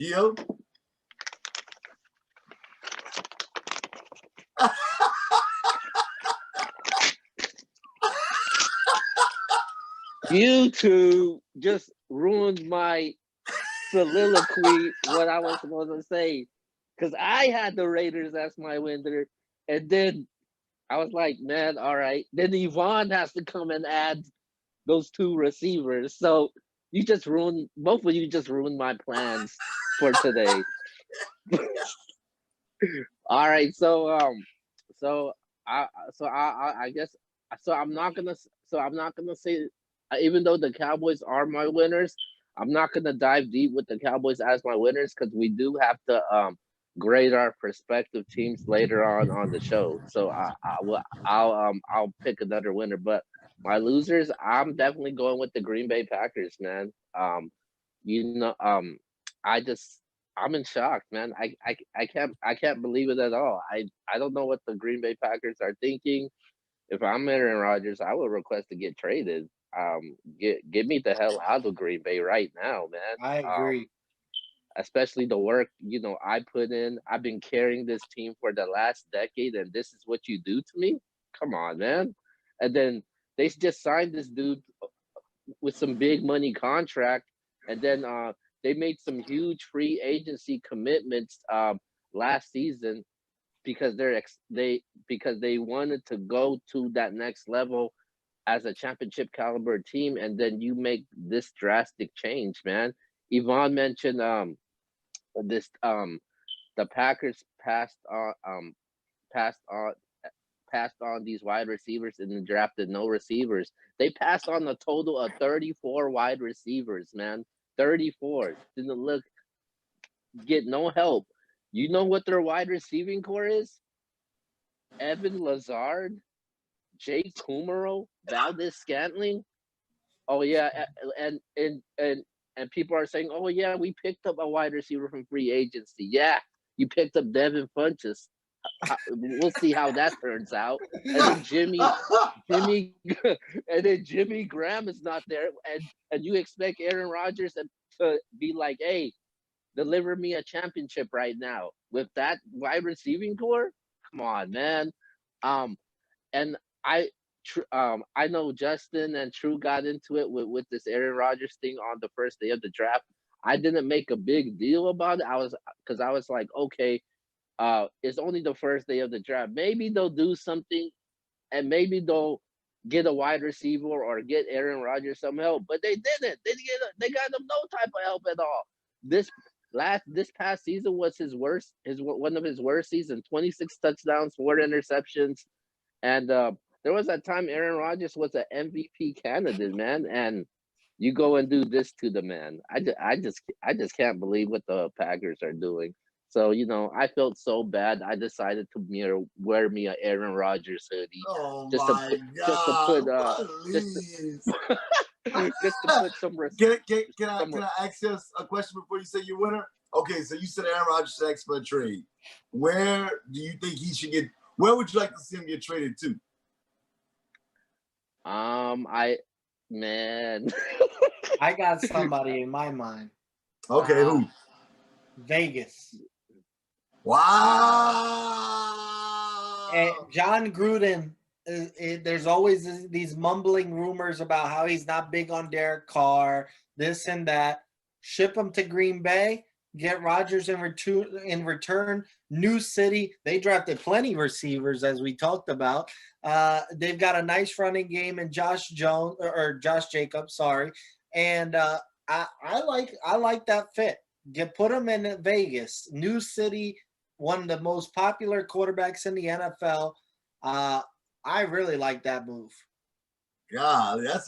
Yo. You two just ruined my soliloquy, what I was supposed to say. Because I had the Raiders as my winner. And then I was like, man, all right. Then Yvonne has to come and add those two receivers. So both of you just ruined my plans for today. All right. So I guess, I'm not gonna say, even though the Cowboys are my winners, I'm not gonna dive deep with the Cowboys as my winners because we do have to grade our prospective teams later on the show. So I'll pick another winner, but my losers, I'm definitely going with the Green Bay Packers, man. You know, I just I'm in shock, man. I can't believe it at all. I don't know what the Green Bay Packers are thinking. If I'm Aaron Rodgers, I would request to get traded. Get me the hell out of Green Bay right now, man. I agree. Especially the work I put in. I've been carrying this team for the last decade, and this is what you do to me. Come on, man. And then they just signed this dude with some big money contract, and then they made some huge free agency commitments last season because they wanted to go to that next level as a championship caliber team, and then you make this drastic change, man. Yvonne mentioned this the Packers passed on passed on these wide receivers and drafted no receivers. They passed on a total of 34 wide receivers, man. 34. Didn't look get no help. You know what their wide receiving core is? Evan Lazard, Jay Kumaro, Valdez Scantling. Oh yeah, and people are saying, oh yeah, we picked up a wide receiver from free agency. Yeah, you picked up Devin Funches. We'll see how that turns out. And then Jimmy, and then Jimmy Graham is not there, and you expect Aaron Rodgers to be like, hey, deliver me a championship right now with that wide receiving core? Come on, man. And I know Justin and True got into it with this Aaron Rodgers thing on the first day of the draft. I didn't make a big deal about it. I was like, okay, it's only the first day of the draft. Maybe they'll do something, and maybe they'll get a wide receiver or get Aaron Rodgers some help. But they didn't. They got him no type of help at all. This past season was one of his worst seasons. 26 touchdowns, 4 interceptions, and there was that time Aaron Rodgers was an MVP candidate, man, and you go and do this to the man. I just can't believe what the Packers are doing. So I felt so bad. I decided to wear me a Aaron Rodgers hoodie, Oh just to my put God! just to put some Can I ask you a question before you say your winner? Okay, so you said Aaron Rodgers asked for a trade. Where do you think he should get? Where would you like to see him get traded to? Man. I got somebody in my mind. Okay, who? Vegas. Wow. And John Gruden, there's always these mumbling rumors about how he's not big on Derek Carr, this and that. Ship him to Green Bay, get Rodgers in return. New city. They drafted plenty of receivers, as we talked about. They've got a nice running game in Josh Jacobs, sorry. And I like that fit. Put him in Vegas, new city, one of the most popular quarterbacks in the NFL. I really like that move. God, I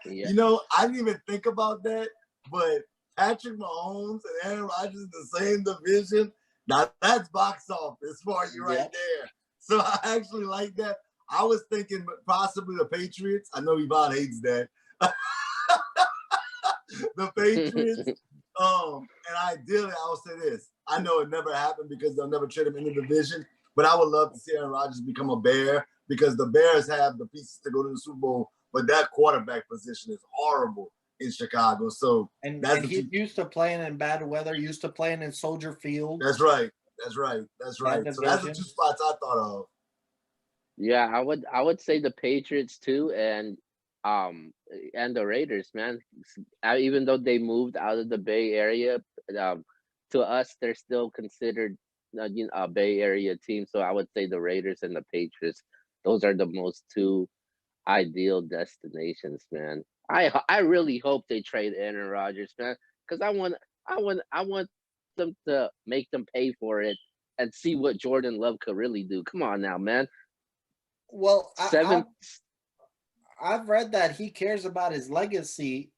didn't even think about that, but Patrick Mahomes and Aaron Rodgers in the same division, now that's box office for you right there. So I actually like that. I was thinking possibly the Patriots. I know Yvonne hates that. The Patriots. And ideally, I would say this. I know it never happened because they'll never trade him in the division, but I would love to see Aaron Rodgers become a Bear because the Bears have the pieces to go to the Super Bowl, but that quarterback position is horrible in Chicago. So And that's he's used to playing in bad weather, used to playing in Soldier Field. That's right. That's right. That's right. So that's the two spots I thought of. Yeah, I would say the Patriots too, and the Raiders, man. Even though they moved out of the Bay Area, um, to us they're still considered a Bay Area team. So I would say the Raiders and the Patriots. Those are the most two ideal destinations, man. I really hope they trade Aaron Rodgers, man, because I want them to make them pay for it and see what Jordan Love could really do. Come on now, man. Well, Seven. I've read that he cares about his legacy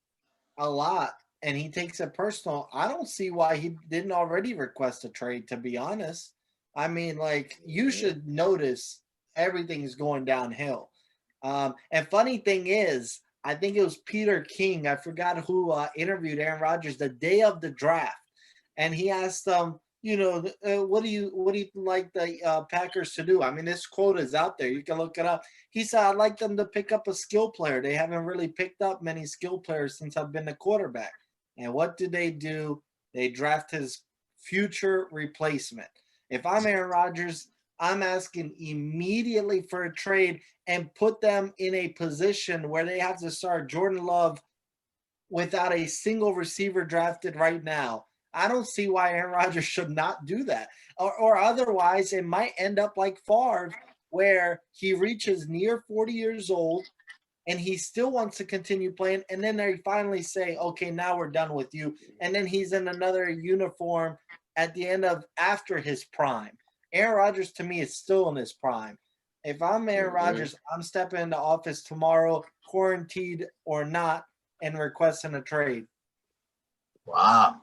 a lot and he takes it personal. I don't see why he didn't already request a trade, to be honest. I mean, like, you should notice everything's going downhill. And funny thing is, I think it was Peter King. I forgot who interviewed Aaron Rodgers the day of the draft, and he asked them, what do you like the Packers to do? I mean, this quote is out there. You can look it up. He said, "I'd like them to pick up a skill player. They haven't really picked up many skill players since I've been a quarterback." And what did they do? They draft his future replacement. If I'm Aaron Rodgers, I'm asking immediately for a trade and put them in a position where they have to start Jordan Love without a single receiver drafted right now. I don't see why Aaron Rodgers should not do that. Or otherwise, it might end up like Favre, where he reaches near 40 years old and he still wants to continue playing. And then they finally say, okay, now we're done with you. And then he's in another uniform at the end of after his prime. Aaron Rodgers, to me, is still in his prime. If I'm Aaron Rodgers, I'm stepping into office tomorrow, quarantined or not, and requesting a trade. Wow.